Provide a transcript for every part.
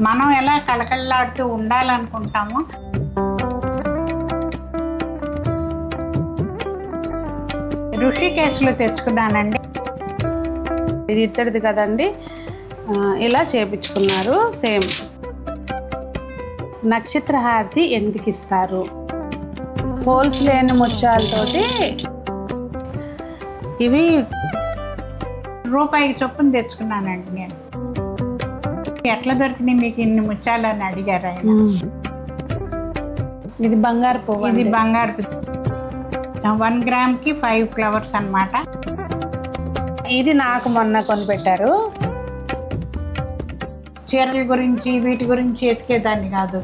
మనం ఎలా కళకళలాడుతూ ఉండాలనుకుంటామో ఋషికేశ్లో తెచ్చుకున్నానండి. ఇది ఇత్తడిది కదండి, ఇలా చేపించుకున్నారు. సేమ్ నక్షత్ర హారతి ఎందుకు ఇస్తారు? హోల్స్ లేని ముత్యాలతోటి ఇవి రూపాయికి చొప్పున తెచ్చుకున్నానండి. నేను ఎట్లా దొరికినాయి మీకు ఇన్ని ముత్యాలు అని అడిగారు ఆయన. ఇది బంగారు పువ్వు. ఇది బంగారు 1 గ్రామ్కి 5 ఫ్లవర్స్ అన్నమాట. ఇది నాకు మొన్న కొనిపెట్టారు. చీరల గురించి వీటి గురించి ఎతికేదాన్ని కాదు.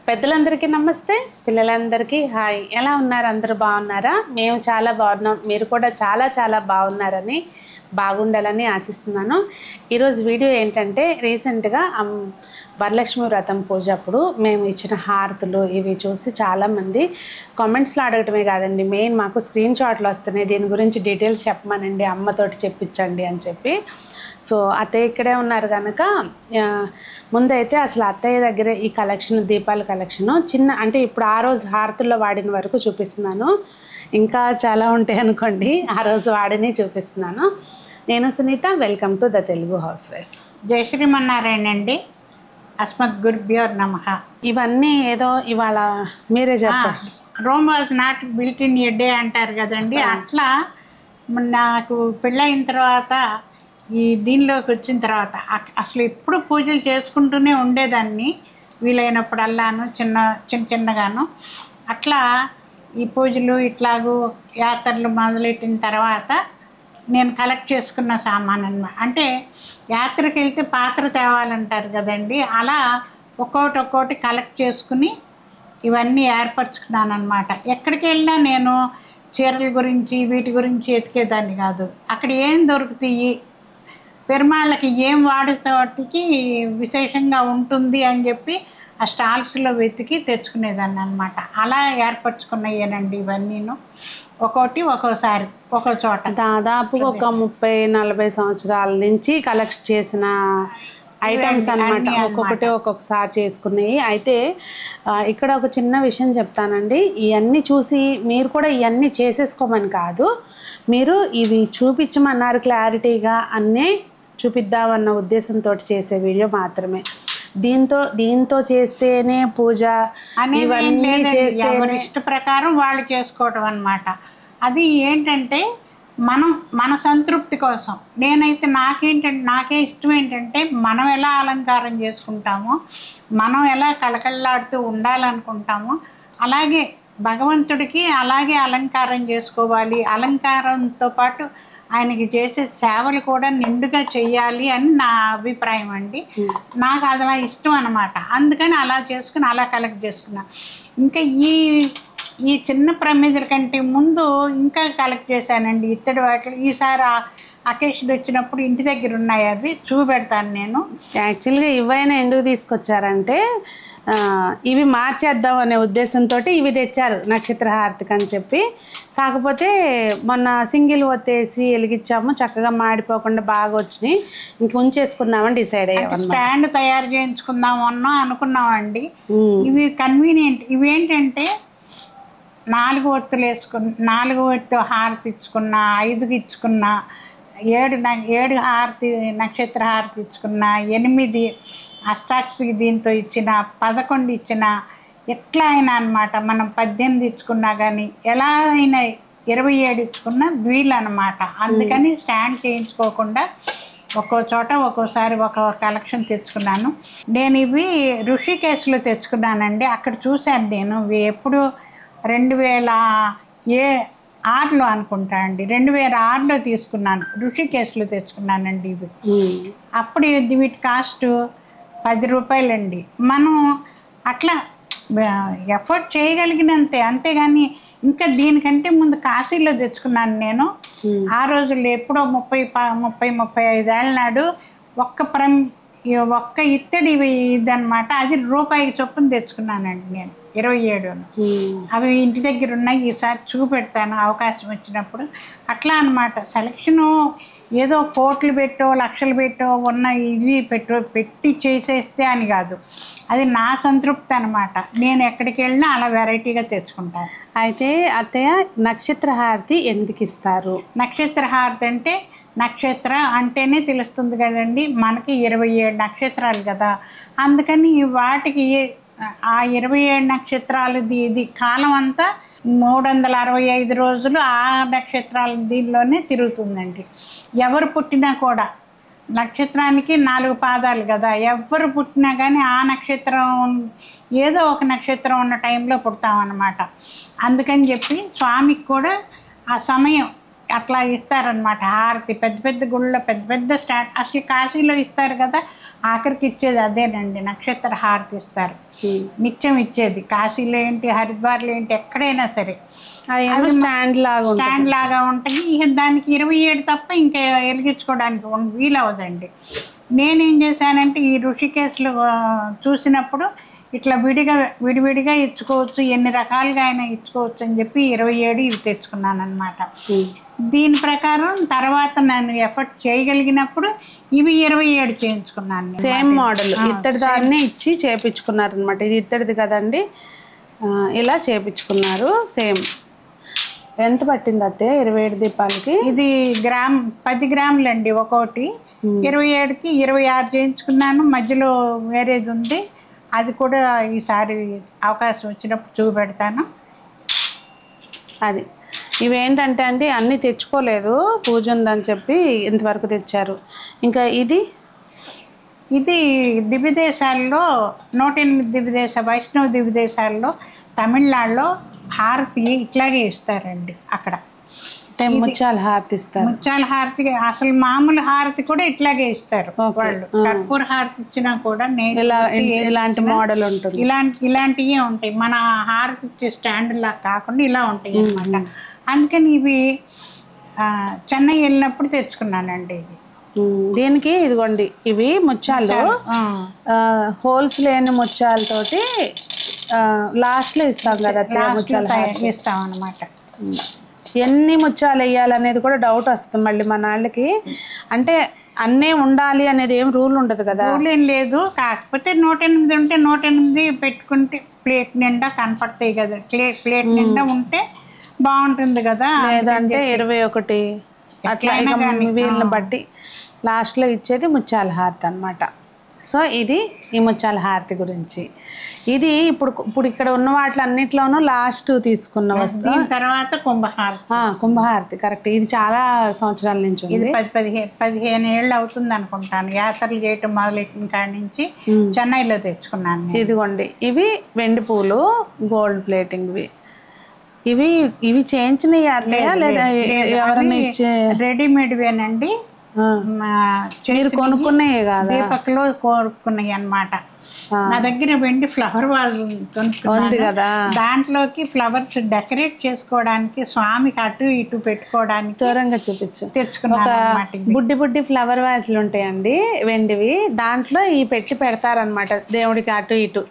పెద్దలందరికీ నమస్తే, పిల్లలందరికీ హాయ్. ఎలా ఉన్నారు? అందరూ బాగున్నారా? మేము చాలా బాగున్నాం. మీరు కూడా చాలా చాలా బాగున్నారని, బాగుండాలని ఆశిస్తున్నాను. ఈరోజు వీడియో ఏంటంటే, రీసెంట్గా వరలక్ష్మి వ్రతం పూజ అప్పుడు మేము ఇచ్చిన హారతులు ఇవి చూసి చాలామంది కామెంట్స్లో అడగటమే కాదండి, మెయిన్ మాకు స్క్రీన్ షాట్లు వస్తున్నాయి, దీని గురించి డీటెయిల్స్ చెప్పమనండి, అమ్మతోటి చెప్పించండి అని చెప్పి. సో అత్తయ్య ఇక్కడే ఉన్నారు కనుక ముందైతే అసలు అత్తయ్య దగ్గరే ఈ కలెక్షన్, దీపాల కలెక్షను చిన్న అంటే ఇప్పుడు ఆ రోజు హారతుల్లో వాడిన వరకు చూపిస్తున్నాను. ఇంకా చాలా ఉంటాయి అనుకోండి, ఆ రోజు వాడిని చూపిస్తున్నాను. నేను Sunitha, welcome to the Telugu housewife. జై శ్రీమన్నారాయణ అండి. అస్మద్ గురుభ్యో నమః. ఇవన్నీ ఏదో ఇవాళ మీరే చెప్పండి. Rome was not built in a day అంటారు కదండి. అట్లా నాకు పెళ్ళయిన తర్వాత ఈ దీనిలోకి వచ్చిన తర్వాత అసలు ఎప్పుడు పూజలు చేసుకుంటూనే ఉండేదాన్ని, వీలైనప్పుడల్లాను చిన్నగాను. అట్లా ఈ పూజలు ఇట్లాగూ యాత్రలు మొదలెట్టిన తర్వాత నేను కలెక్ట్ చేసుకున్న సామాన్ అన్నమాట. అంటే యాత్రకి వెళ్తే పాత్ర తేవాలంటారు కదండి, అలా ఒక్కొక్కటి కలెక్ట్ చేసుకుని ఇవన్నీ ఏర్పరచుకున్నాను అనమాట. ఎక్కడికి వెళ్ళినా నేను చీరల గురించి వీటి గురించి ఎతికేదాన్ని కాదు. అక్కడ ఏం దొరుకుతాయి, పెరుమాళ్ళకి ఏం వాడేటికి విశేషంగా ఉంటుంది అని చెప్పి ఆ స్టాల్స్లో వెతికి తెచ్చుకునేదాన్ని అనమాట. అలా ఏర్పరచుకున్నాయేనండి ఇవన్నీను. ఒక్కోసారి ఒక్కో చోట. దాదాపు ఒక 30-40 సంవత్సరాల నుంచి కలెక్ట్ చేసిన ఐటమ్స్ అన్నమాట. ఒక్కొక్కసారి చేసుకున్నాయి. అయితే ఇక్కడ ఒక చిన్న విషయం చెప్తానండి, ఇవన్నీ చూసి మీరు కూడా ఇవన్నీ చేసేసుకోమని కాదు, మీరు ఇవి చూపించమన్నారు క్లారిటీగా, అన్నీ చూపిద్దామన్న ఉద్దేశంతో చేసే వీడియో మాత్రమే. దీంతో చేస్తేనే పూజ ఇవన్నీ చేస్తే ఎవరి ఇష్ట ప్రకారం వాళ్ళు చేసుకోవటం అన్నమాట. అది ఏంటంటే మన సంతృప్తి కోసం. నేనైతే నాకే ఇష్టం ఏంటంటే, మనం ఎలా అలంకారం చేసుకుంటామో, మనం ఎలా కళకళలాడుతూ ఉండాలనుకుంటామో, అలాగే భగవంతుడికి అలాగే అలంకారం చేసుకోవాలి. అలంకారంతో పాటు ఆయనకి చేసే సేవలు కూడా నిండుగా చెయ్యాలి అని నా అభిప్రాయం అండి. నాకు అలా ఇష్టం అన్నమాట. అందుకని అలా చేసుకుని అలా కలెక్ట్ చేసుకున్నా. ఇంకా ఈ చిన్న ప్రమిదల కంటే ముందు ఇంకా కలెక్ట్ చేశానండి ఇత్తడి వాటిలో. ఈసారి అకేషన్ వచ్చినప్పుడు ఇంటి దగ్గర ఉన్నాయి, అవి చూపెడతాను నేను. యాక్చువల్గా ఇవైనా ఎందుకు తీసుకొచ్చారంటే, ఇవి మార్చేద్దాం అనే ఉద్దేశంతో ఇవి తెచ్చారు నక్షత్ర హారతికి అని చెప్పి. కాకపోతే మొన్న సింగిల్ ఒత్తేసి వెలిగించాము, చక్కగా మాడిపోకుండా బాగా వచ్చినాయి, ఇంక ఉంచేసుకుందామని డిసైడ్ అయ్యాము. స్టాండ్ తయారు చేయించుకుందాము అనుకున్నామండి. ఇవి కన్వీనియంట్. ఇవి ఏంటంటే 4 ఒత్తులు వేసుకున్న, 4 ఒత్తు హారతి ఇచ్చుకున్న, 5కి ఇచ్చుకున్న, 7 హారతి నక్షత్ర హారతి ఇచ్చుకున్న, 8 అష్టాక్షరికి దీంతో ఇచ్చిన, 11 ఇచ్చిన, ఎట్లా అయినా అనమాట. మనం 18 ఇచ్చుకున్నా కానీ, ఎలా అయినా 27 ఇచ్చుకున్నా వీలు అనమాట. అందుకని స్టాండ్ చేయించుకోకుండా ఒక్కో చోట ఒక్కోసారి ఒక కలెక్షన్ తెచ్చుకున్నాను. నేను ఇవి ఋషికేశ్లో తెచ్చుకున్నానండి. అక్కడ చూశాను నేను. ఎప్పుడు 2006లో అనుకుంటా అండి, 2006లో తీసుకున్నాను. ఋషికేశ్లో తెచ్చుకున్నానండి ఇవి. అప్పుడు వీటి కాస్ట్ 10 రూపాయలండి. మనం అట్లా ఎఫర్ట్ చేయగలిగినంతే, అంతేగాని ఇంకా దీనికంటే ముందు కాశీలో తెచ్చుకున్నాను నేను. ఆ రోజుల్లో ఎప్పుడో 30-35 ఏళ్ళ నాడు ఒక్క ఇత్తడి ఇదన్నమాట. అది రూపాయికి చొప్పున తెచ్చుకున్నానండి నేను. 27. అవి ఇంటి దగ్గర ఉన్నాయి, ఈసారి చూపెడతాను అవకాశం వచ్చినప్పుడు. అట్లా అన్నమాట. సెలక్షను ఏదో కోట్లు పెట్టో లక్షలు పెట్టో ఉన్న ఇది పెట్టి చేసేస్తే అని కాదు, అది నా సంతృప్తి అనమాట. నేను ఎక్కడికి వెళ్ళినా అలా వెరైటీగా తెచ్చుకుంటాను. అయితే అత్తయ్య నక్షత్ర హారతి ఎందుకు ఇస్తారు? నక్షత్ర హారతి అంటే నక్షత్ర అంటేనే తెలుస్తుంది కదండి, మనకి 27 నక్షత్రాలు కదా, అందుకని వాటికి ఆ 27 నక్షత్రాలది ఇది కాలం అంతా 365 రోజులు ఆ నక్షత్రాల దీనిలోనే తిరుగుతుందండి. ఎవరు పుట్టినా కూడా నక్షత్రానికి 4 పాదాలు కదా, ఎవరు పుట్టినా కానీ ఆ నక్షత్రం ఏదో ఒక నక్షత్రం ఉన్న టైంలో పుడతామన్నమాట. అందుకని చెప్పి స్వామికి కూడా ఆ సమయం అట్లా ఇస్తారనమాట హారతి. పెద్ద పెద్ద గుళ్ళో పెద్ద పెద్ద అసలు కాశీలో ఇస్తారు కదా, ఆఖరికి ఇచ్చేది అదేనండి, నక్షత్ర హారతి ఇస్తారు నిత్యం ఇచ్చేది. కాశీలో ఏంటి, హరిద్వార్లో ఏంటి, ఎక్కడైనా సరే స్టాండ్ లాగా ఉంటుంది. దానికి 27 తప్ప ఇంకా వెలిగించుకోవడానికి వీలవదండి. నేనేం చేశానంటే ఈ ఋషికేశ్లో చూసినప్పుడు ఇట్లా విడివిడిగా ఇచ్చుకోవచ్చు, ఎన్ని రకాలుగా అయినా ఇచ్చుకోవచ్చు అని చెప్పి 27 ఇవి తెచ్చుకున్నాను అనమాట. దీని ప్రకారం తర్వాత నేను ఎఫర్ట్ చేయగలిగినప్పుడు ఇవి 27 చేయించుకున్నాను. సేమ్ మోడల్ ఇత్తడి దాన్ని ఇచ్చి చేయించుకున్నారు అనమాట. ఇది ఇత్తడిది కదండి, ఇలా చేయించుకున్నారు సేమ్. ఎంత పట్టింది అత్తే 27 దీపాలకి? ఇది 10 గ్రాములు అండి ఒక్కోటి. 27కి 26 చేయించుకున్నాను. మధ్యలో వేరేది ఉంది, అది కూడా ఈసారి అవకాశం వచ్చినప్పుడు చూపెడతాను. అది ఇవేంటంటే అండి అన్నీ తెచ్చుకోలేదు, పూజ ఉందని చెప్పి ఇంతవరకు తెచ్చారు. ఇంకా ఇది దివ్యదేశాల్లో 108 దివ్యదేశ వైష్ణవ దివ్యదేశాల్లో తమిళనాడులో హారతి ఇట్లాగే ఇస్తారండి. అక్కడ ముత్యాల హారతి ఇస్తారు. ముత్యాల హారతి అసలు మామూలు హారతి కూడా ఇట్లాగే ఇస్తారు వాళ్ళు. కర్పూర హారతి ఇచ్చినా కూడా ఇలాంటి మోడల్ ఉంటుంది, ఇలాంటివి ఉంటాయి. మన హారతి ఇచ్చే స్టాండ్ లా కాకుండా ఇలా ఉంటాయి అన్నమాట. అందుకని ఇవి చెన్నై వెళ్ళినప్పుడు తెచ్చుకున్నానండి. ఇది దీనికి ఇదిగోండి, ఇవి ముత్యాలు హోల్స్ లేని ముత్యాలతోటి లాస్ట్లో ఇస్తాం కదా, ఇస్తాం అన్నమాట. ఎన్ని ముత్యాలు వేయాలనేది కూడా డౌట్ వస్తుంది మళ్ళీ మన వాళ్ళకి. అంటే అన్నీ ఉండాలి అనేది ఏం రూల్ ఉండదు కదా, రూల్ ఏం లేదు. కాకపోతే 108 ఉంటే 108 పెట్టుకుంటే ప్లేట్ నిండా కనపడతాయి కదా, ప్లేట్ నిండా ఉంటే బాగుంటుంది కదా. లేదంటే 21 అట్లా వీళ్ళని బట్టి లాస్ట్లో ఇచ్చేది ముత్యాల హారతి అనమాట. సో ఇది ఈ ముత్యాల హారతి గురించి. ఇది ఇప్పుడు ఇక్కడ ఉన్న వాటిలన్నిట్లోనూ లాస్ట్ తీసుకున్న వస్తువు. తర్వాత కుంభహారతి కరెక్ట్. ఇది చాలా సంవత్సరాల నుంచి ఉంది, 15 ఏళ్ళు అవుతుంది అనుకుంటాను యాత్రలు చేయటం మొదలెట్టిన కాడి నుంచి. చెన్నైలో తెచ్చుకున్నాను. ఇదిగోండి, ఇవి వెండి పూలు గోల్డ్ ప్లేటింగ్వి. ఇవి చేయించినవి అత్తయ్య లేదా ఎవరైనా ఇచ్చే? రెడీమేడ్వేనండి, మీరు కొనుక్కున్నాయి కదా, దీపక్లో కొనుక్కున్నాయి అన్నమాట. నా దగ్గర వెండి ఫ్లవర్ వాజ్ కొనుక్కున్నాను కదా, దాంట్లోకి ఫ్లవర్స్ డెకరేట్ చేసుకోవడానికి, స్వామికి అటు ఇటు పెట్టుకోవడానికి దూరంగా చూపించు తెచ్చుకున్నాను. బుడ్డి ఫ్లవర్ వాజ్లు ఉంటాయండి వెండివి, దాంట్లో ఈ పెట్టి పెడతారనమాట దేవుడికి అటు ఇటు.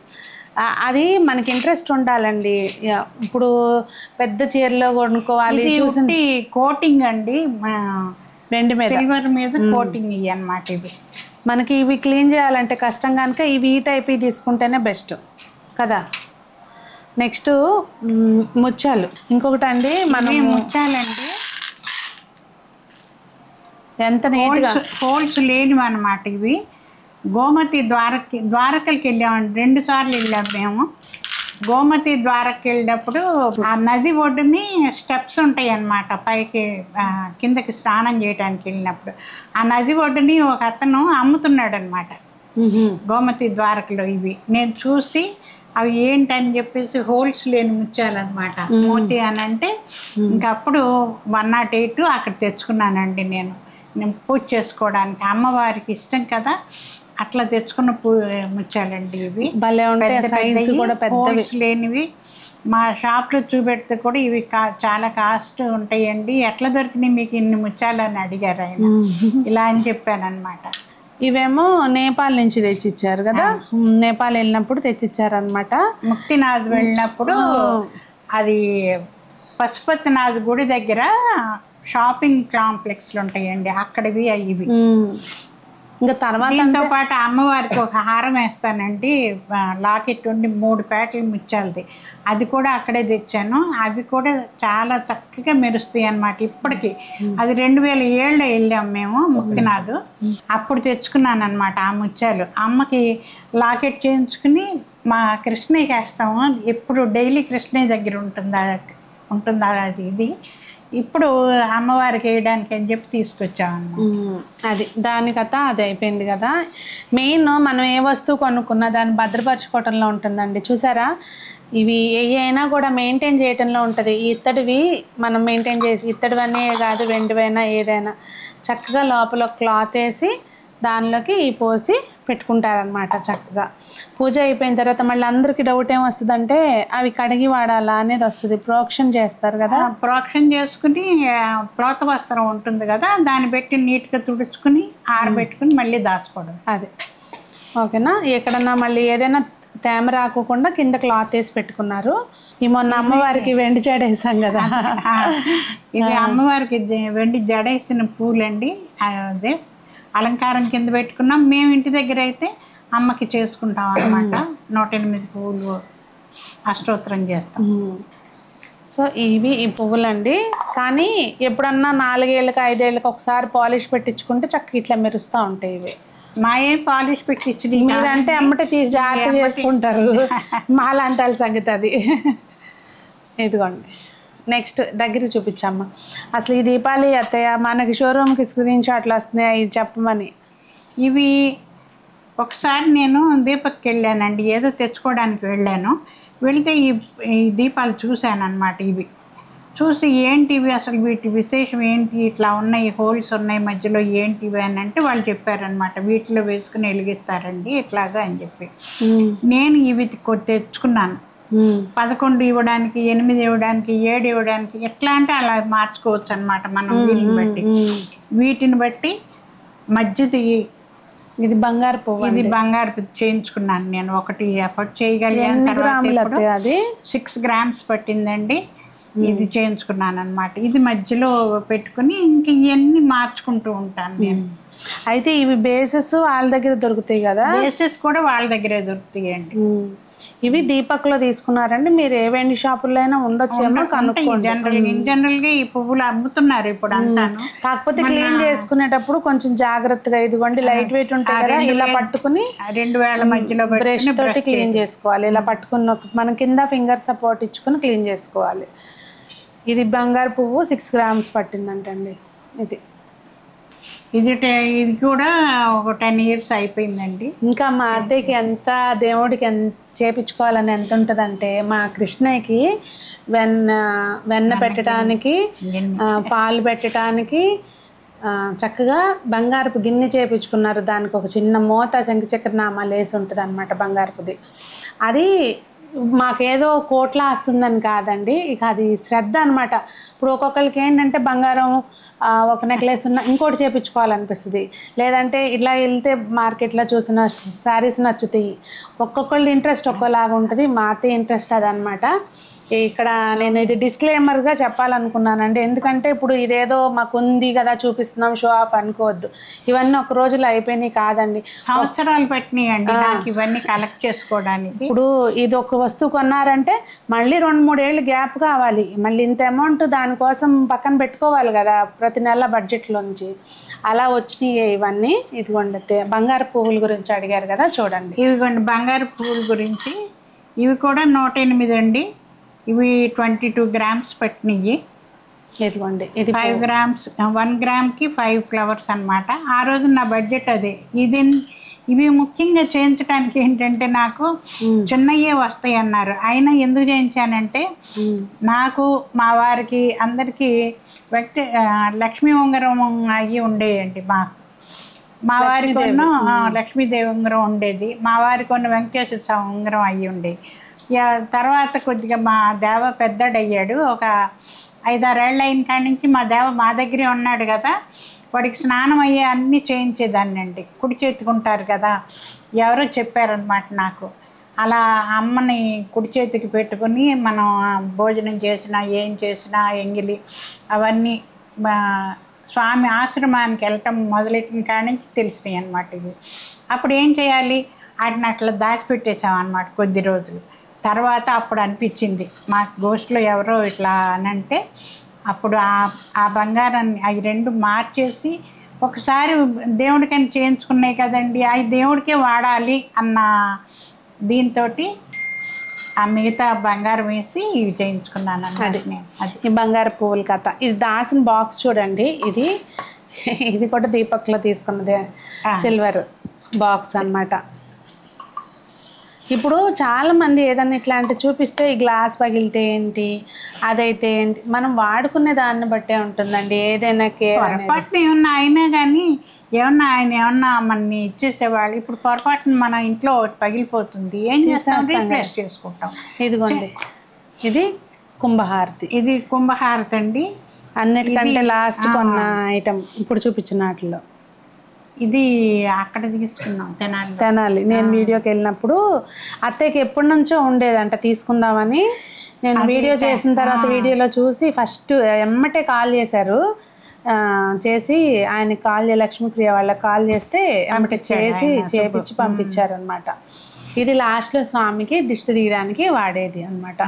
అది మనకి ఇంట్రెస్ట్ ఉండాలండి. ఇప్పుడు పెద్ద చీరలో కొనుక్కోవాలి చూసి కోటింగ్ అండి, వెండి మీద సిల్వర్ మీద కోటింగ్ ఇవి అన్నమాట. ఇది మనకి ఇవి క్లీన్ చేయాలంటే కష్టం కనుక ఇవి ఈ టైప్ తీసుకుంటేనే బెస్ట్ కదా. నెక్స్ట్ ముత్యాలు. ఇంకొకటి అండి మనం ముత్యాలండి ఎంత నీట్గా హోల్స్ లేనివి అన్నమాట. ఇవి గోమతి ద్వారకలకి వెళ్ళామండి, 2 సార్లు వెళ్ళాం మేము. గోమతి ద్వారకి వెళ్ళినప్పుడు ఆ నది ఒడ్డుని స్టెప్స్ ఉంటాయి అన్నమాట, పైకి కిందకి స్నానం చేయడానికి వెళ్ళినప్పుడు ఆ నది ఒడ్డుని ఒక అతను అమ్ముతున్నాడు అనమాట గోమతి ద్వారకలో. ఇవి నేను చూసి అవి ఏంటని చెప్పేసి హోల్స్ లేని ముత్యాలన్నమాట, మోతి అని అంటే ఇంకప్పుడు 108 అక్కడ తెచ్చుకున్నానండి. నేను పూజ చేసుకోవడానికి అమ్మవారికి ఇష్టం కదా, అట్లా తెచ్చుకున్న ముత్యాలండి ఇవి. హోల్స్ లేనివి మా షాప్లో చూపెడితే కూడా ఇవి చాలా కాస్ట్ ఉంటాయండి, ఎట్లా దొరికినాయి మీకు ఇన్ని ముత్యాలు అని అడిగారు ఆయన. ఇలా అని చెప్పాను అనమాట. ఇవేమో నేపాల్ నుంచి తెచ్చిచ్చారు కదా, నేపాల్ వెళ్ళినప్పుడు తెచ్చిచ్చారనమాట. ముక్తినాథ్ వెళ్ళినప్పుడు అది పశుపతినాథ్ గుడి దగ్గర షాపింగ్ కాంప్లెక్స్లు ఉంటాయండి, అక్కడివి ఇవి. ఇంకా తర్వాత దీంతో పాటు అమ్మవారికి ఒక హారం వేస్తానండి, లాకెట్ ఉండి 3 పేటలు ముత్యాలది, అది కూడా అక్కడే తెచ్చాను. అవి కూడా చాలా చక్కగా మెరుస్తాయి అన్నమాట ఇప్పటికి. అది 2007లో వెళ్ళాము మేము ముక్తినాథ్, అప్పుడు తెచ్చుకున్నాను అనమాట ఆ ముత్యాలు. అమ్మకి లాకెట్ చేయించుకుని మా కృష్ణయ్య వేస్తాము, ఎప్పుడు డైలీ కృష్ణయ్య దగ్గర ఉంటుందా అది ఇది. ఇప్పుడు అమ్మవారికి వేయడానికి అని చెప్పి తీసుకొచ్చామన్నమాట. అది దాని కథ అది అయిపోయింది కదా. మెయిన్ మనం ఏ వస్తువు కొనుక్కున్నా దాన్ని భద్రపరచుకోవటంలో ఉంటుందండి. చూసారా, ఇవి ఏ అయినా కూడా మెయింటైన్ చేయటంలో ఉంటుంది. ఇత్తడివి మనం మెయింటైన్ చేసి, ఇత్తడివన్నీ కాదు వెండివైనా ఏదైనా చక్కగా లోపల క్లాత్ వేసి దానిలోకి పోసి పెట్టుకుంటారనమాట. చక్కగా పూజ అయిపోయిన తర్వాత మళ్ళీ అందరికీ డౌట్ ఏమొస్తుందంటే అవి కడిగి వాడాలా అనేది వస్తుంది. ప్రోక్షణ చేస్తారు కదా, ప్రోక్షణ చేసుకుని ప్రోత వస్త్రం ఉంటుంది కదా, దాన్ని పెట్టి నీట్గా తుడుచుకుని ఆరబెట్టుకుని మళ్ళీ దాచుకోవడం. అదే ఓకేనా. ఎక్కడన్నా మళ్ళీ ఏదైనా తేమ రాకుండా కింద క్లాత్ వేసి పెట్టుకున్నారు. ఈ మొన్న అమ్మవారికి వెండి జడ వేసాం కదా, ఇది అమ్మవారికి వెండి జడ వేసిన పూలండి. అదే అలంకారం కింద పెట్టుకున్నాం. మేము ఇంటి దగ్గర అయితే అమ్మకి చేసుకుంటాం అన్నమాట. 108 పువ్వులు అష్టోత్తరం చేస్తాం. సో ఇవి ఈ పువ్వులండి. కానీ ఎప్పుడన్నా 4 ఏళ్ళకి 5 ఏళ్ళకి ఒకసారి పాలిష్ పెట్టించుకుంటే చక్కగా ఇట్లా మెరుస్తూ ఉంటాయి. ఇవి మా ఏం పాలిష్ పెట్టించి మీరంటే అమ్మటే తీసి జాగ్రత్త చేసుకుంటారు, మాలాంటి వాళ్ళ సంగతి అది. ఇదిగోండి, నెక్స్ట్ దగ్గరికి చూపించమ్మా. అసలు ఈ దీపావళి అత్తయ్య మనకి షోరూమ్కి స్క్రీన్ షాట్లు వస్తున్నాయి, ఇది చెప్పమని. ఇవి ఒకసారి నేను దీపక్కి వెళ్ళానండి, ఏదో తెచ్చుకోవడానికి వెళ్ళాను. వెళితే ఈ దీపాలు చూశాను అన్నమాట. ఇవి చూసి ఏంటివి అసలు, వీటి విశేషం ఏంటి, ఇట్లా ఉన్నాయి, హోల్స్ ఉన్నాయి మధ్యలో, ఏంటివి అని అంటే వాళ్ళు చెప్పారనమాట, వీటిలో వేసుకుని వెలిగిస్తారండి ఇట్లాగా అని చెప్పి. నేను ఇవి తెచ్చుకున్నాను. 11 ఇవ్వడానికి, 8 ఇవ్వడానికి, 7 ఇవ్వడానికి, ఎట్లా అంటే అలా మార్చుకోవచ్చు అనమాట మనం వీటిని బట్టి. వీటిని బట్టి మధ్యది ఇది బంగారు పువ్వు, ఇది బంగారు చేయించుకున్నాను నేను. ఒకటి ఎఫర్ట్ చేయగలిగాను. తర్వాత అది 6 గ్రామ్స్ పట్టిందండి. ఇది చేయించుకున్నాను అనమాట. ఇది మధ్యలో పెట్టుకుని ఇంక ఇవన్నీ మార్చుకుంటూ ఉంటాను నేను. అయితే ఇవి బేసెస్ వాళ్ళ దగ్గర దొరుకుతాయి కదా, బేసెస్ కూడా వాళ్ళ దగ్గరే దొరుకుతాయండి. ఇవి దీపక్లో తీసుకున్నారండి. మీరు ఏ వెండి షాపుల్లో అయినా ఉండొచ్చేమో కనుక్కోండి. జనరల్ గా ఈ పువ్వులు అమ్ముతున్నారు ఇప్పుడు అంతాను. కాకపోతే క్లీన్ చేసుకునేటప్పుడు కొంచెం జాగ్రత్తగా, ఇదిగోండి లైట్ వెయిట్ ఉంటాయి కదా, ఇలా పట్టుకుని 2 వేల మధ్యలో బ్రష్ తోటి క్లీన్ చేసుకోవాలి. ఇలా పట్టుకున్న మనం కింద ఫింగర్ సపోర్ట్ ఇచ్చుకుని క్లీన్ చేసుకోవాలి. ఇది బంగారు పువ్వు 6 గ్రామ్స్ పట్టిందంటండి. ఇది కూడా ఒక 10 years అయిపోయిందండి. ఇంకా మా అత్తయ్యకి ఎంత దేవుడికి ఎంత చేపించుకోవాలని ఎంత ఉంటుందంటే, మా కృష్ణయ్యకి వెన్న పెట్టడానికి, పాలు పెట్టడానికి చక్కగా బంగారపు గిన్నె చేపించుకున్నారు. దానికి ఒక చిన్న మూత శంఖచక్ర నామాలు వేసి ఉంటుంది అనమాట బంగారపుది. అది మాకేదో కోట్లా వస్తుందని కాదండి, ఇక అది శ్రద్ధ అనమాట. ఇప్పుడు ఒక్కొక్కరికి ఏంటంటే బంగారం ఒక నెక్లెస్ ఉన్న ఇంకోటి చేయించుకోవాలనిపిస్తుంది, లేదంటే ఇట్లా వెళ్తే మార్కెట్లో చూసిన శారీస్ నచ్చుతాయి. ఒక్కొక్కళ్ళ ఇంట్రెస్ట్ ఒక్కోలాగా ఉంటుంది. మా అత్తయ్య ఇంట్రెస్ట్ అదనమాట. ఇక్కడ నేను ఇది డిస్క్లైమర్గా చెప్పాలనుకున్నానండి, ఎందుకంటే ఇప్పుడు ఇదేదో మాకు ఉంది కదా చూపిస్తున్నాం షో ఆఫ్ అనుకోవద్దు. ఇవన్నీ ఒక రోజులో అయిపోయినాయి కాదండి, సంవత్సరాలు పట్టినాయండి నాకు ఇవన్నీ కలెక్ట్ చేసుకోవడానికి. ఇప్పుడు ఇది ఒక వస్తువు కొన్నారంటే మళ్ళీ 2-3 ఏళ్ళు గ్యాప్ కావాలి, మళ్ళీ ఇంత అమౌంట్ దానికోసం పక్కన పెట్టుకోవాలి కదా ప్రతి నెల బడ్జెట్లోంచి. అలా వచ్చినాయి ఇవన్నీ. ఇదిగోండి బంగారు పువ్వుల గురించి అడిగారు కదా, చూడండి ఇవిగోండి బంగారు పువ్వుల గురించి. ఇవి కూడా 108 అండి. ఇవి 22 గ్రామ్స్ పట్టినవి. ఇదిగోండి ఇది 5 గ్రామ్స్, 1 గ్రామ్కి 5 ఫ్లవర్స్ అనమాట. ఆ రోజు నా బడ్జెట్ అదే. ఇవి ముఖ్యంగా చేయించడానికి ఏంటంటే నాకు చిన్నయ్యే వస్తాయి అన్నారు. అయినా ఎందుకు చేయించానంటే నాకు మా వారికి అందరికీ లక్ష్మీ ఉంగరం అయ్యి ఉండేయండి. మా వారి కొన్న లక్ష్మీదేవి ఉంగరం ఉండేది, మా వారి కొన్న వెంకటేశ్వర స్వామి ఉంగరం అయ్యి ఉండేది. తర్వాత కొద్దిగా మా దేవ పెద్దడయ్యాడు, ఒక 5-6 ఏళ్ళు అయిన కాడి నుంచి మా దేవ మా దగ్గరే ఉన్నాడు కదా, వాడికి స్నానం అయ్యే అన్నీ చేయించేదాన్ని అండి. కుడి చేతుకుంటారు కదా, ఎవరో చెప్పారనమాట నాకు. అలా అమ్మని కుడి చేతికి పెట్టుకుని మనం భోజనం చేసినా ఏం చేసినా ఎంగిలి అవన్నీ స్వామి ఆశ్రమానికి వెళ్ళటం మొదలెట్టిన కాడి నుంచి తెలిసినాయి అన్నమాట ఇవి. అప్పుడు ఏం చేయాలి, వాటిని అట్లా దాచిపెట్టేసామన్నమాట కొద్ది రోజులు. తర్వాత అప్పుడు అనిపించింది మాకు గోష్ఠిలో ఎవరో ఇట్లా అని అంటే, అప్పుడు ఆ బంగారాన్ని అవి రెండు మార్చేసి ఒకసారి దేవుడికని చేయించుకున్నాయి కదండి, అవి దేవుడికే వాడాలి అన్న దీంతో ఆ మిగతా బంగారం వేసి ఇవి చేయించుకున్నాను అన్నది. నేను అది ఈ బంగారు పువ్వుల కథ. ఇది దాసిన బాక్స్ చూడండి. ఇది కూడా దీపక్లో తీసుకున్నది సిల్వర్ బాక్స్ అన్నమాట. ఇప్పుడు చాలామంది ఏదన్నా ఇట్లాంటి చూపిస్తే ఈ గ్లాస్ పగిలితే ఏంటి, అదైతే ఏంటి, మనం వాడుకునే దాన్ని బట్టే ఉంటుందండి. ఏదైనా పొరపాటున ఏమన్నా అయినా కానీ ఆయన ఏమన్నా మనని ఇచ్చేసేవాళ్ళు. ఇప్పుడు పొరపాటున మన ఇంట్లో పగిలిపోతుంది, ఏం చేస్తాం, రీప్లేస్ చేసుకుంటాం. ఇదిగోండి, ఇది కుంభహారతి. ఇది కుంభహారతి అండి. అన్నిటికంటే లాస్ట్ కొన్న ఐటమ్ ఇప్పుడు చూపించిన వాటిలో ఇది అక్కడ తీసుకున్నాం తెనాలి. నేను వీడియోకి వెళ్ళినప్పుడు అత్తయ్యకి ఎప్పటి నుంచో ఉండేదంట తీసుకుందామని. నేను వీడియో చేసిన తర్వాత వీడియోలో చూసి ఫస్ట్ ఎమ్మటే కాల్ చేశారు. చేసి ఆయనకి కాల్ లక్ష్మీప్రియ వాళ్ళకి కాల్ చేస్తే ఎమ్మటే చేపించి పంపించారు అనమాట. ఇది లాస్ట్లో స్వామికి దిష్టి తీయడానికి వాడేది అనమాట.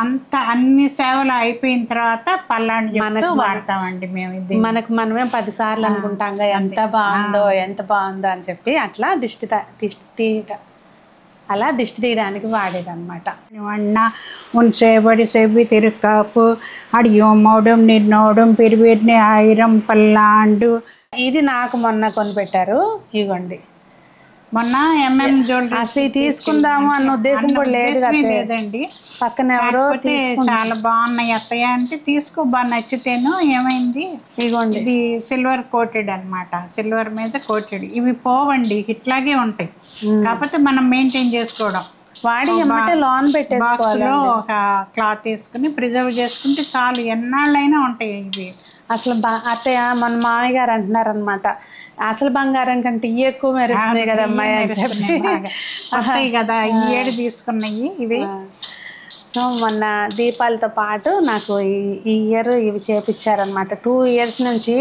అంత అన్ని సేవలు అయిపోయిన తర్వాత పల్లాన్ని వాడతామండి మేము. ఇది మనకు మనమే 10 సార్లు అనుకుంటాం ఎంత బాగుందో అని చెప్పి అట్లా దిష్టి తీయడానికి వాడేది అనమాట. ఉంచేబడి సెవ్వి తిరుక్కాపు అడియం మౌడం నిర్నోడం పెరివేర్ని ఆయిరం పల్లాండు. ఇది నాకు మొన్న కొనిపెట్టారు. ఇవ్వండి, మొన్న జ్యువెలరీ అసలు తీసుకుందాము అన్న ఉద్దేశం కూడా లేదండి. పక్కన ఎవరో చాలా బాగున్నాయి అత్తయ్య అంటే తీసుకో, బాగా నచ్చితేను ఏమైంది. ఇదిగోండి, ఇది సిల్వర్ కోటెడ్ అనమాట, సిల్వర్ మీద కోటెడ్. ఇవి పోవండి, ఇట్లాగే ఉంటాయి, కాకపోతే మనం మెయింటైన్ చేసుకోవడం. వాడి లోన్ బాక్స్లో ఒక క్లాత్ వేసుకుని ప్రిజర్వ్ చేసుకుంటే చాలు, ఎన్నాళ్ళైనా ఉంటాయి ఇవి. అసలు అత్తయ్య మన మామయ్య గారు అంటున్నారు అనమాట, అసలు బంగారం కంటే ఎక్కువ మెరుస్తున్నాయి కదా అమ్మాయి అని చెప్పి. వస్తాయి కదా ఈ ఏడు తీసుకున్నాయి ఇవి. సో మొన్న దీపాలతో పాటు నాకు ఈ ఇయర్ ఇవి చేపించారనమాట. 2 years నుంచి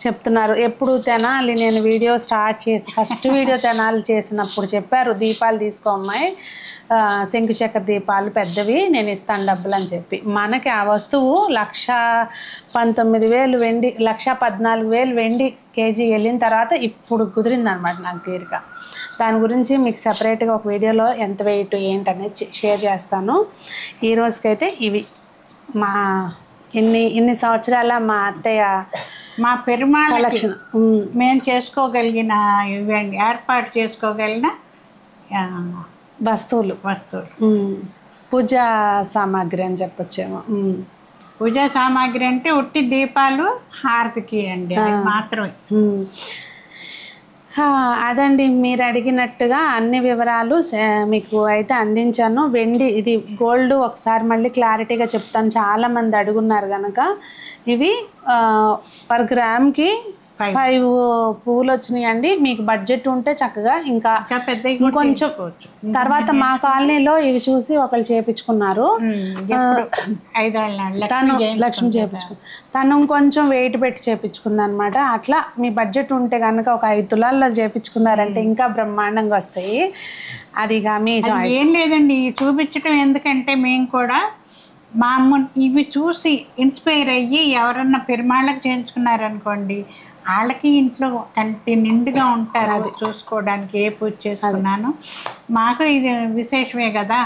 చెప్తున్నారు. ఎప్పుడు తెనాలి నేను వీడియో స్టార్ట్ చేసి ఫస్ట్ వీడియో తెనాలి చేసినప్పుడు చెప్పారు, దీపాలు తీసుకో అమ్మాయి, శంకు చక్కెర దీపాలు పెద్దవి నేను ఇస్తాను డబ్బులు అని చెప్పి. మనకి ఆ వస్తువు 1,19,000 వెండి, 1,14,000 వెండి కేజీ వెళ్ళిన తర్వాత ఇప్పుడు కుదిరిందనమాట నాకు తీరిక. దాని గురించి మీకు సపరేట్గా ఒక వీడియోలో ఎంత వెయిట్ ఏంటనేది షేర్ చేస్తాను. ఈ రోజుకైతే ఇవి మా ఇన్ని సంవత్సరాల మా అత్తయ్య మా పెరుమాళ కలెక్షన్ మేము చేసుకోగలిగిన ఇవండి, ఏర్పాటు చేసుకోగలిగిన వస్తువులు పూజా సామాగ్రి అని చెప్పొచ్చేమో. పూజా సామాగ్రి అంటే ఉట్టి దీపాలు హారతికి అండి, మాత్రమే. అదండి, మీరు అడిగినట్టుగా అన్ని వివరాలు మీకు అయితే అందించాను. వెండి ఇది గోల్డ్ ఒకసారి మళ్ళీ క్లారిటీగా చెప్తాను, చాలామంది అడుగున్నారు కనుక. ఇవి పర్ గ్రామ్కి 5 పువ్వులు వచ్చినాయండి. మీకు బడ్జెట్ ఉంటే చక్కగా ఇంకా ఇంకొంచెం తర్వాత మా కాలనీలో ఇవి చూసి ఒకళ్ళు చేయించుకున్నారు, తను లక్ష్మి తను కొంచెం వెయిట్ పెట్టి చేయించుకుంది అనమాట. అట్లా మీ బడ్జెట్ ఉంటే కనుక ఒక 5 తులాల్లో చేయించుకున్నారంటే ఇంకా బ్రహ్మాండంగా వస్తాయి. అదిగా మీ ఏం లేదండి చూపించడం, ఎందుకంటే మేము కూడా మా అమ్మ ఇవి చూసి ఇన్స్పైర్ అయ్యి ఎవరన్నా పెరుమాళ్ళకి చేయించుకున్నారనుకోండి, వాళ్ళకి ఇంట్లో కంటి నిండుగా ఉంటారు చూసుకోవడానికి. ఏ పూజ చేసుకున్నాను మాకు ఇది విశేషమే కదా.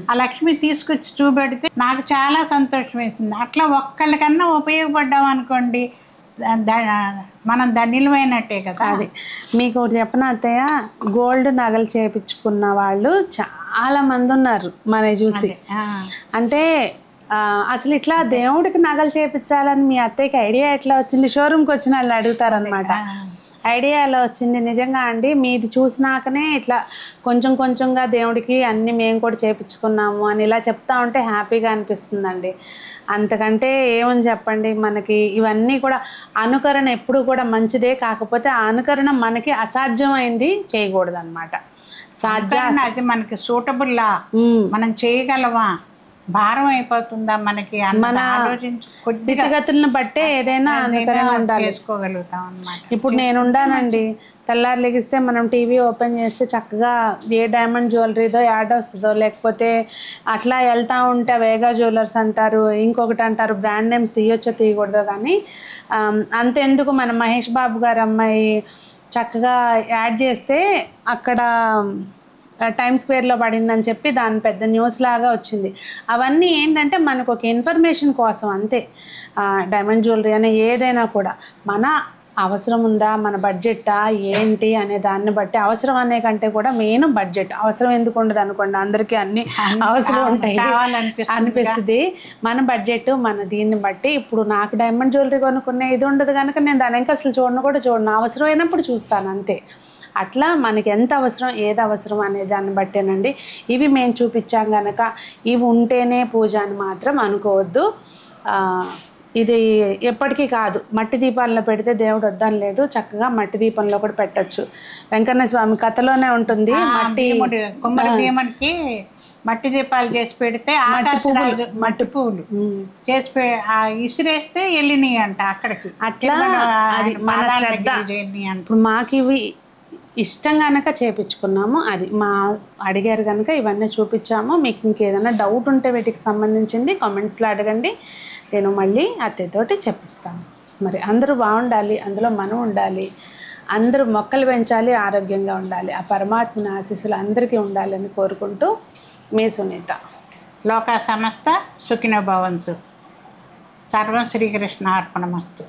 ఆ లక్ష్మి తీసుకొచ్చి చూపెడితే నాకు చాలా సంతోషం వేసింది. అట్లా ఒక్కళ్ళకన్నా ఉపయోగపడ్డాం అనుకోండి, మనం ధన్యులమైనట్టే కదా. అది మీకు ఒకటి చెప్పిన అత్తయ్య, గోల్డ్ నగలు చేయించుకున్న వాళ్ళు చాలా మంది ఉన్నారు మన చూసి. అంటే అసలు ఇట్లా దేవుడికి నగలు చేయించాలని మీ అత్తయ్యకి ఐడియా ఎట్లా వచ్చింది? షోరూమ్కి వచ్చిన వాళ్ళు అడుగుతారనమాట. ఐడియా ఎలా వచ్చింది? నిజంగా అండి, మీది చూసినాకనే ఇట్లా కొంచెం కొంచెంగా దేవుడికి అన్నీ మేము కూడా చేపించుకున్నాము అని ఇలా చెప్తా ఉంటే హ్యాపీగా అనిపిస్తుందండి. అంతకంటే ఏమని చెప్పండి. మనకి ఇవన్నీ కూడా అనుకరణ ఎప్పుడు కూడా మంచిదే, కాకపోతే ఆ అనుకరణ మనకి అసాధ్యమైంది చేయకూడదు అనమాట. అది మనకి సూటబుల్లా, మనం చేయగలవా, భారం అయిపోతుందా మనకి, మన స్థితిగతులను బట్టే ఏదైనా అనుకరణ ఉండాలి, చేసుకోగలుగుతాం అన్నమాట. ఇప్పుడు నేను ఉండానండి, తెల్లారి లెగిస్తే మనం టీవీ ఓపెన్ చేస్తే చక్కగా ఏ డైమండ్ జ్యువెలరీదో యాడ్ వస్తుందో, లేకపోతే అట్లా వెళ్తూ ఉంటే వేగా జ్యువెలర్స్ అంటారు, ఇంకొకటి అంటారు, బ్రాండ్ నేమ్స్ తీయొచ్చో తీయకూడదో. కానీ అంతెందుకు, మన మహేష్ బాబు గారు అమ్మాయి చక్కగా యాడ్ చేస్తే అక్కడ టైమ్స్ స్క్వేర్లో పడిందని చెప్పి దాని పెద్ద న్యూస్ లాగా వచ్చింది. అవన్నీ ఏంటంటే మనకు ఒక ఇన్ఫర్మేషన్ కోసం అంతే. డైమండ్ జ్యువెలరీ అనే ఏదైనా కూడా మన అవసరం ఉందా, మన బడ్జెట్టా ఏంటి అనే దాన్ని బట్టి, అవసరం అనే కంటే కూడా మెయిన్ బడ్జెట్. అవసరం ఎందుకు ఉండదు అనుకోండి, అందరికీ అన్ని అవసరం ఉంటాయి అనిపిస్తుంది. మన బడ్జెట్ మన దీన్ని బట్టి. ఇప్పుడు నాకు డైమండ్ జ్యువెలరీ కొనుక్కునే ఇది ఉండదు కనుక నేను దాని ఇంకా అసలు చూడను, అవసరమైనప్పుడు చూస్తాను అంతే. అట్లా మనకి ఎంత అవసరం, ఏది అవసరం అనే దాన్ని బట్టేనండి. ఇవి మేము చూపించాం కనుక ఇవి ఉంటేనే పూజ అని మాత్రం అనుకోవద్దు. ఇది ఎప్పటికీ కాదు. మట్టి దీపాల్లో పెడితే దేవుడు వద్దని లేదు, చక్కగా మట్టి దీపంలో కూడా పెట్టచ్చు. వెంకన్న స్వామి కథలోనే ఉంటుంది, కుమ్మరి భీముడికి మట్టి దీపాలు చేసి పెడితే మట్టి పువ్వులు చేసి ఇసిరేస్తే వెళ్ళినాయి అంట అక్కడికి. అట్లా మన శ్రద్ధ. ఇప్పుడు మాకు ఇవి ఇష్టం కనుక చేపించుకున్నాము, అది మా అడిగారు కనుక ఇవన్నీ చూపించాము. మీకు ఇంకేదైనా డౌట్ ఉంటే వీటికి సంబంధించింది కామెంట్స్లో అడగండి, నేను మళ్ళీ అత్తయ్యతోటి చెప్పిస్తాను. మరి అందరూ బాగుండాలి, అందులో మనం ఉండాలి, అందరూ మొక్కలు పెంచాలి, ఆరోగ్యంగా ఉండాలి. ఆ పరమాత్మని ఆశీస్సులు అందరికీ ఉండాలని కోరుకుంటూ మీ సునీత. లోకా సమస్త సుఖినో భవంతు. సర్వం శ్రీకృష్ణ అర్పణమస్తు.